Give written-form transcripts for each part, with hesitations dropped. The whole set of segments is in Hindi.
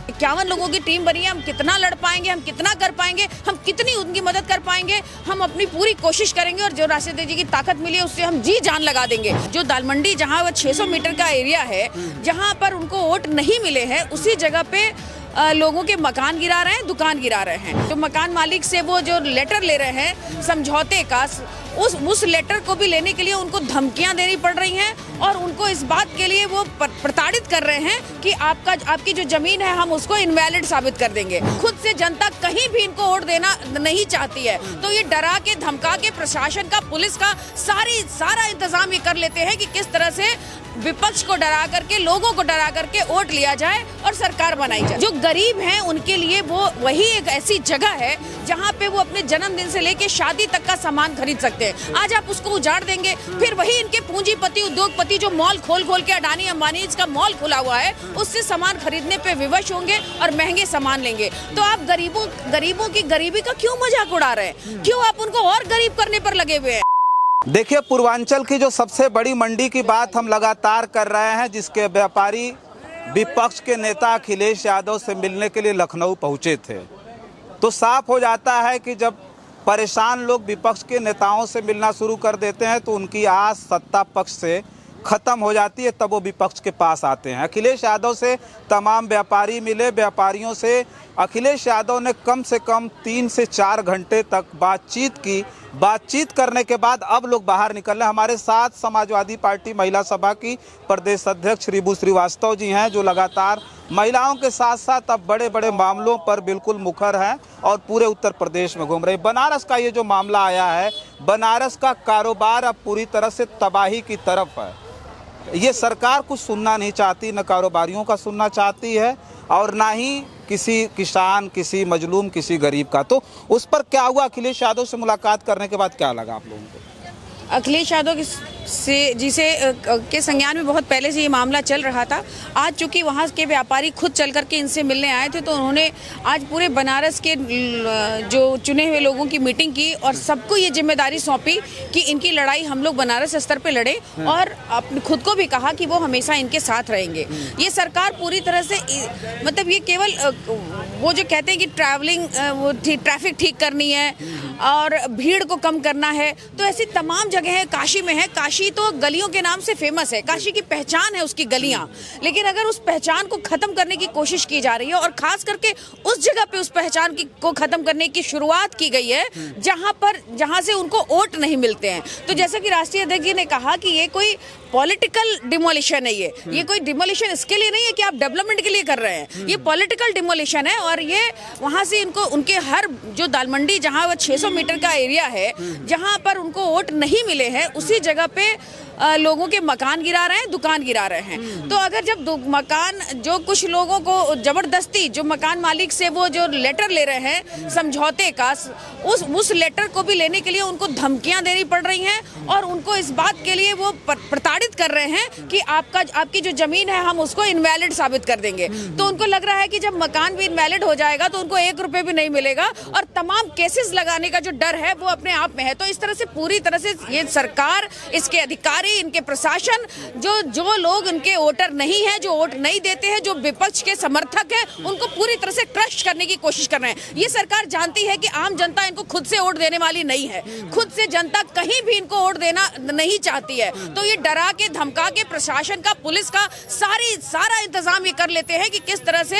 51 लोगों की टीम बनी है, हम कितना लड़ पाएंगे, हम कितना कर पाएंगे, हम कितनी उनकी मदद कर पाएंगे, हम अपनी पूरी कोशिश करेंगे और जो राशिद जी की ताकत मिली है उससे हम जी जान लगा देंगे। जो दाल मंडी जहां वो 600 मीटर का एरिया है, जहां पर उनको वोट नहीं मिले हैं, उसी जगह पे लोगों के मकान गिरा रहे हैं, दुकान गिरा रहे हैं। जो मकान मालिक से वो जो लेटर ले रहे हैं समझौते का, उस लेटर को भी लेने के लिए उनको धमकियां देनी पड़ रही हैं और उनको इस बात के लिए वो प्रताड़ित कर रहे हैं कि आपकी जो जमीन है हम उसको इनवैलिड साबित कर देंगे। खुद से जनता कहीं भी इनको वोट देना नहीं चाहती है, तो ये डरा के धमका के प्रशासन का, पुलिस का सारा इंतजाम ये कर लेते हैं कि किस तरह से विपक्ष को डरा करके, लोगों को डरा करके वोट लिया जाए और सरकार बनाई जाए। जो गरीब हैं उनके लिए वो वही एक ऐसी जगह है जहां पे वो अपने जन्मदिन से लेके शादी तक का सामान खरीद सकते हैं। आज आप उसको उजाड़ देंगे, फिर वही इनके पूंजीपति, उद्योगपति जो मॉल खोल के, अडानी अंबानी का मॉल खुला हुआ है, उससे सामान खरीदने पे विवश होंगे और महंगे सामान लेंगे। तो आप गरीबों की गरीबी का क्यों मजाक उड़ा रहे हैं? क्यों आप उनको और गरीब करने पर लगे हुए हैं? देखिए, पूर्वांचल की जो सबसे बड़ी मंडी की बात हम लगातार कर रहे हैं, जिसके व्यापारी विपक्ष के नेता अखिलेश यादव से मिलने के लिए लखनऊ पहुंचे थे। तो साफ हो जाता है कि जब परेशान लोग विपक्ष के नेताओं से मिलना शुरू कर देते हैं तो उनकी आस सत्ता पक्ष से खत्म हो जाती है, तब वो विपक्ष के पास आते हैं। अखिलेश यादव से तमाम व्यापारी मिले। व्यापारियों से अखिलेश यादव ने कम से कम 3 से 4 घंटे तक बातचीत की। बातचीत करने के बाद अब लोग बाहर निकले। हमारे साथ समाजवादी पार्टी महिला सभा की प्रदेश अध्यक्ष रिबू श्रीवास्तव जी हैं, जो लगातार महिलाओं के साथ साथ अब बड़े बड़े मामलों पर बिल्कुल मुखर हैं और पूरे उत्तर प्रदेश में घूम रहे। बनारस का ये जो मामला आया है, बनारस का कारोबार अब पूरी तरह से तबाही की तरफ है। ये सरकार कुछ सुनना नहीं चाहती, न कारोबारियों का सुनना चाहती है और ना ही किसी किसान, किसी मजलूम, किसी गरीब का। तो उस पर क्या हुआ? अखिलेश यादव से मुलाकात करने के बाद क्या लगा आप लोगों को? अखिलेश यादव के संज्ञान में बहुत पहले से ये मामला चल रहा था। आज चूंकि वहाँ के व्यापारी खुद चल करके इनसे मिलने आए थे, तो उन्होंने आज पूरे बनारस के जो चुने हुए लोगों की मीटिंग की और सबको ये जिम्मेदारी सौंपी कि इनकी लड़ाई हम लोग बनारस स्तर पे लड़ें, और खुद को भी कहा कि वो हमेशा इनके साथ रहेंगे। ये सरकार पूरी तरह से, मतलब ये केवल वो जो कहते हैं कि ट्रैफिक ठीक करनी है और भीड़ को कम करना है, तो ऐसी तमाम जगह है। काशी में है, काशी तो गलियों के नाम से फेमस है, काशी की पहचान है उसकी गलियां। लेकिन अगर उस पहचान को खत्म करने की कोशिश की जा रही है और खास करके उस जगह पे उस पहचान को खत्म करने की शुरुआत की गई है जहां से उनको वोट नहीं मिलते हैं। तो जैसा कि राष्ट्रीय अध्यक्ष जी ने कहा कि ये कोई पॉलिटिकल डिमोलिशन है, ये कोई डिमोलिशन इसके लिए नहीं है कि आप डेवलपमेंट के लिए कर रहे हैं, ये पॉलिटिकल डिमोलिशन है। और ये वहां से इनको उनके हर जो दाल मंडी जहां वो 600 मीटर का एरिया है, जहां पर उनको वोट नहीं मिले हैं, उसी जगह पे लोगों के मकान गिरा रहे हैं, दुकान गिरा रहे हैं। तो अगर जब मकान, जो कुछ लोगों को जबरदस्ती, जो मकान मालिक से वो जो लेटर ले रहे हैं समझौते का, उस लेटर को भी लेने के लिए उनको धमकियां देनी पड़ रही हैं और उनको इस बात के लिए वो प्रताड़ित कर रहे हैं कि आपकी जो जमीन है हम उसको इनवैलिड साबित कर देंगे। तो उनको लग रहा है कि जब मकान भी इनवैलिड हो जाएगा तो उनको 1 रुपए भी नहीं मिलेगा और तमाम केसेस लगाने का जो डर है वो अपने आप में है। तो इस तरह से पूरी तरह से ये सरकार, इसके अधिकारी, इनके प्रशासन, जो लोग उनके वोटर नहीं है, जो वोट नहीं देते हैं, जो विपक्ष के समर्थक हैं, उनको पूरी तरह से क्रश करने की कोशिश कर रहे हैं। ये सरकार जानती है कि आम जनता इनको खुद से वोट देने वाली नहीं है, खुद से जनता कहीं भी इनको वोट देना नहीं चाहती है। तो ये डरा के धमका के प्रशासन का, पुलिस का सारा इंतजाम ये कर लेते हैं कि किस तरह से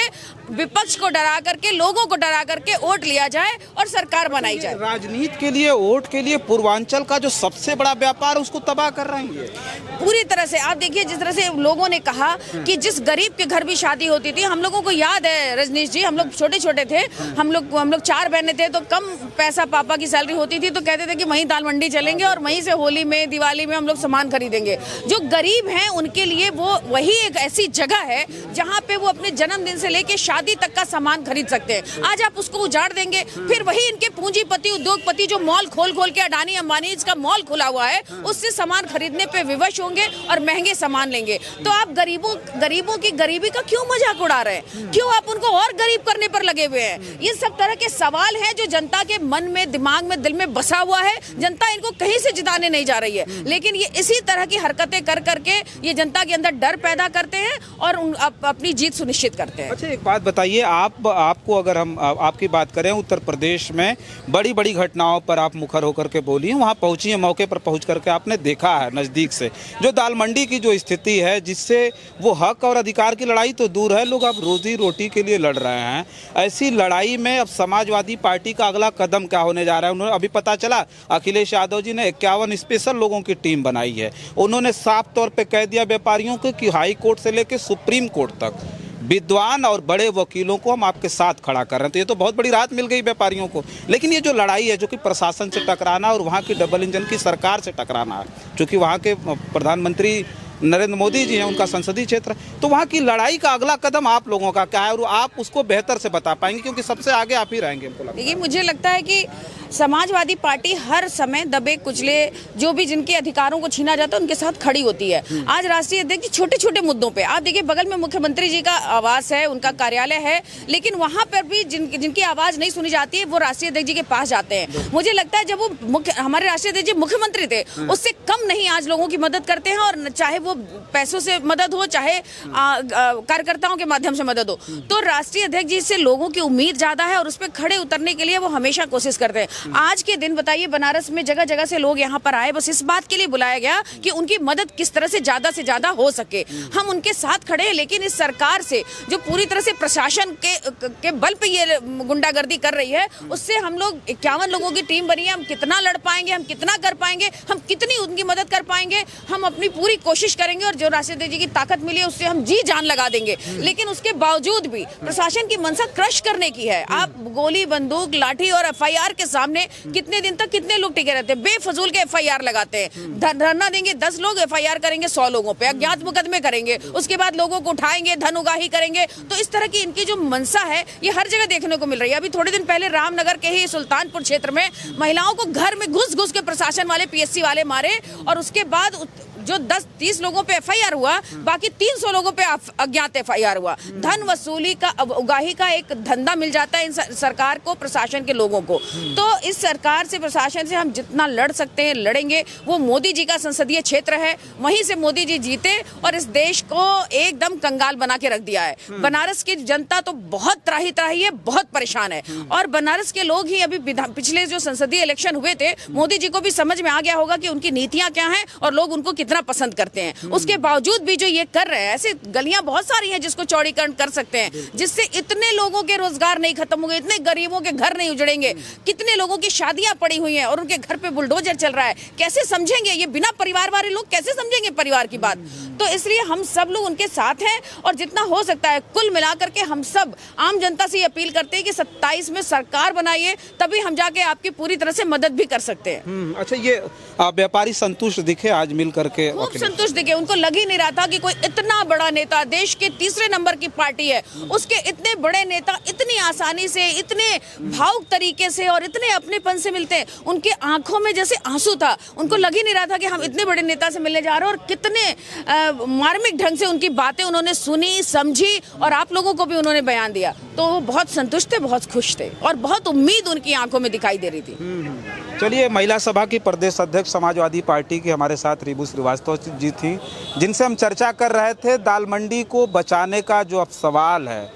विपक्ष को डरा करके, लोगों को डरा करके वोट लिया जाए और सरकार बनाई जाए। राजनीति के लिए, वोट के लिए पूर्वांचल का जो सबसे बड़ा व्यापार उसको तबाह कर रहे हैं पूरी तरह से। आप देखिए, जिस तरह से लोगों ने कहा कि जिस गरीब के घर भी शादी होती थी, हम लोगों को याद है रजनीश जी, हम लोग छोटे छोटे थे, हम लोग 4 बहनें थे, तो कम पैसा पापा की सैलरी होती थी, तो कहते थे कि वहीं दाल मंडी चलेंगे और वहीं से होली में, दिवाली में हम लोग सामान खरीदेंगे। जो गरीब हैं उनके लिए वो वही एक ऐसी जगह है जहाँ पे वो अपने जन्मदिन से लेके शादी तक का सामान खरीद सकते हैं। आज आप उसको उजाड़ देंगे, फिर वही इनके पूंजीपति, उद्योगपति जो मॉल खोल के, अडानी अंबानी का मॉल खुला हुआ है, उससे सामान खरीदने पे विवश होंगे और महंगे सामान लेंगे। तो आप गरीबों की गरीबी का क्यों मजाक उड़ा रहे हैं? क्यों आप उनको और गरीब करने पर लगे हुए हैं? ये सब तरह के सवाल हैं जो जनता के मन में, दिमाग में, दिल में बसा हुआ है। जनता इनको कहीं से जिताने नहीं जा रही है, लेकिन ये इसी तरह की हरकतें कर करके ये जनता के अंदर डर पैदा करते हैं और अपनी जीत सुनिश्चित करते हैं। अच्छा, एक बात बताइए, आपको अगर हम आपकी बात करें, उत्तर प्रदेश में बड़ी बड़ी घटनाओं पर आप मुखर होकर के बोली हैं, वहाँ पहुँची हैं, मौके पर पहुँच करके आपने देखा है नज़दीक से जो दाल मंडी की जो स्थिति है, जिससे वो हक और अधिकार की लड़ाई तो दूर है, लोग अब रोजी रोटी के लिए लड़ रहे हैं। ऐसी लड़ाई में अब समाजवादी पार्टी का अगला कदम क्या होने जा रहा है? उन्होंने अभी पता चला अखिलेश यादव जी ने 51 स्पेशल लोगों की टीम बनाई है। उन्होंने साफ तौर पे कह दिया व्यापारियों को कि हाई कोर्ट से लेकर सुप्रीम कोर्ट तक विद्वान और बड़े वकीलों को हम आपके साथ खड़ा कर रहे हैं। तो ये तो बहुत बड़ी राहत मिल गई व्यापारियों को। लेकिन ये जो लड़ाई है, जो कि प्रशासन से टकराना और वहाँ की डबल इंजन की सरकार से टकराना है, चूँकि वहाँ के प्रधानमंत्री नरेंद्र मोदी जी हैं, उनका संसदीय क्षेत्र, तो वहाँ की लड़ाई का अगला कदम आप लोगों का क्या है और आप उसको बेहतर से बता पाएंगे, क्योंकि सबसे आगे आप ही रहेंगे हमको लगता है। देखिए, मुझे लगता है कि समाजवादी पार्टी हर समय दबे कुचले, जो भी जिनके अधिकारों को छीना जाता है, उनके साथ खड़ी होती है। आज राष्ट्रीय अध्यक्ष छोटे छोटे मुद्दों पे, आप देखिए बगल में मुख्यमंत्री जी का आवास है, उनका कार्यालय है, लेकिन वहां पर भी जिनकी आवाज नहीं सुनी जाती है, वो राष्ट्रीय अध्यक्ष जी के पास जाते हैं। मुझे लगता है जब वो हमारे राष्ट्रीय अध्यक्ष जी मुख्यमंत्री थे, उससे कम नहीं आज लोगों की मदद करते हैं, और चाहे वो पैसों से मदद हो, चाहे कार्यकर्ताओं के माध्यम से मदद हो, तो राष्ट्रीय अध्यक्ष जी से लोगों की उम्मीद ज्यादा है और उस पर खड़े उतरने के लिए वो हमेशा कोशिश करते हैं। आज के दिन बताइए, बनारस में जगह जगह से लोग यहाँ पर आए, बस इस बात के लिए बुलाया गया कि उनकी मदद किस तरह से ज्यादा हो सके। हम उनके साथ खड़े हैं, लेकिन इस सरकार से जो पूरी तरह से प्रशासन के बल पे ये गुंडागर्दी कर रही है, उससे हम लोग 51 लोगों की टीम बनी है। हम कितना लड़ पाएंगे, हम कितना कर पाएंगे, हम कितनी उनकी मदद कर पाएंगे, हम अपनी पूरी कोशिश करेंगे और जो राष्ट्रीय अध्यक्ष जी की ताकत मिली है उससे हम जी जान लगा देंगे। लेकिन उसके बावजूद भी प्रशासन की मंशा क्रश करने की है। आप गोली, बंदूक, लाठी और एफआईआर के सामने कितने दिन तक कितने लोग टिके रहते हैं? बेफजूल के एफआईआर लगाते हैं। धरना देंगे 10 लोग, एफआईआर करेंगे 100 लोगों पे, अज्ञात मुकदमे करेंगे, उसके बाद लोगों को उठाएंगे, धन उगाही करेंगे। तो इस तरह की इनकी जो मंशा है, ये हर जगह देखने को मिल रही है। अभी थोड़े दिन पहले रामनगर के ही सुल्तानपुर क्षेत्र में महिलाओं को घर में घुस के प्रशासन वाले, पीएससी वाले मारे, और उसके बाद जो 10-30 लोगों पे एफआईआर हुआ, बाकी 300 लोगों पे अज्ञात एफआईआर हुआ। धन वसूली का, उगाही का एक धंधा मिल जाता है इन सरकार को, प्रशासन के लोगों को। तो इस सरकार से, प्रशासन से हम जितना लड़ सकते हैं लड़ेंगे। वो मोदी जी का संसदीय क्षेत्र है, वहीं से मोदी जी जीते और इस देश को एकदम कंगाल बना के रख दिया है। बनारस की जनता तो बहुत त्राही है, बहुत परेशान है, और बनारस के लोग ही अभी पिछले जो संसदीय इलेक्शन हुए थे, मोदी जी को भी समझ में आ गया होगा कि उनकी नीतियां क्या हैं और लोग उनको कितना पसंद करते हैं। उसके बावजूद भी जो ये कर रहे हैं, ऐसे गलियां बहुत सारी हैं जिसको चौड़ीकरण कर सकते हैं, जिससे इतने लोगों के रोजगार नहीं खत्म होंगे, इतने गरीबों के घर नहीं उजड़ेंगे, कितने लोगों की शादियां पड़ी हुई हैं और उनके घर पे बुलडोजर चल रहा है। कैसे समझेंगे ये बिना परिवार वाले लोग, कैसे समझेंगे परिवार की बात? तो इसलिए हम सब लोग उनके साथ हैं और जितना हो सकता है कुल मिलाकर के हम सब आम जनता से अपील करते हैं कि 27 में सरकार बनाइए, तभी हम जाके आपकी पूरी तरह से मदद भी कर सकते हैं। अच्छा, ये व्यापारी संतुष्ट दिखे आज मिल करके? खूब संतुष्ट दिखे। उनको लग ही नहीं रहा था कि कोई इतना बड़ा नेता, देश के 3रे नंबर की पार्टी है, उसके इतने बड़े नेता इतनी आसानी से, इतने भावुक तरीके से और इतने अपनेपन से मिलते हैं। उनके आंखों में जैसे आंसू था। उनको लग ही नहीं रहा था कि हम इतने बड़े नेता से मिलने जा रहे हैं, और कितने मार्मिक ढंग से उनकी बातें उन्होंने सुनी, समझी और आप लोगों को भी उन्होंने बयान दिया। तो वो बहुत संतुष्ट थे, बहुत खुश थे और बहुत उम्मीद उनकी आंखों में दिखाई दे रही थी। चलिए, महिला सभा की प्रदेश अध्यक्ष समाजवादी पार्टी की हमारे साथ रिबू श्रीवास्तव जी थी, जिनसे हम चर्चा कर रहे थे दाल मंडी को बचाने का जो अब सवाल है,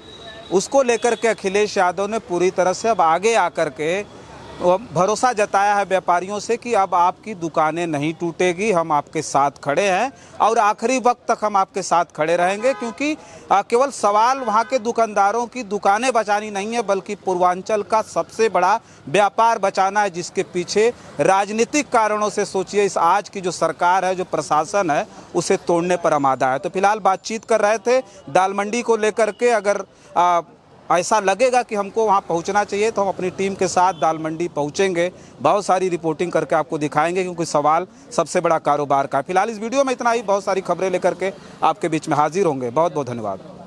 उसको लेकर के अखिलेश यादव ने पूरी तरह से अब आगे आकर के भरोसा जताया है व्यापारियों से कि अब आपकी दुकानें नहीं टूटेगी, हम आपके साथ खड़े हैं और आखिरी वक्त तक हम आपके साथ खड़े रहेंगे। क्योंकि केवल सवाल वहाँ के दुकानदारों की दुकानें बचानी नहीं है, बल्कि पूर्वांचल का सबसे बड़ा व्यापार बचाना है, जिसके पीछे राजनीतिक कारणों से सोचिए इस आज की जो सरकार है, जो प्रशासन है, उसे तोड़ने पर आमादा है। तो फिलहाल बातचीत कर रहे थे दाल मंडी को लेकर के। अगर ऐसा लगेगा कि हमको वहाँ पहुँचना चाहिए तो हम अपनी टीम के साथ दाल मंडी पहुँचेंगे, बहुत सारी रिपोर्टिंग करके आपको दिखाएंगे, क्योंकि सवाल सबसे बड़ा कारोबार का है। फिलहाल इस वीडियो में इतना ही, बहुत सारी खबरें लेकर के आपके बीच में हाजिर होंगे। बहुत बहुत धन्यवाद।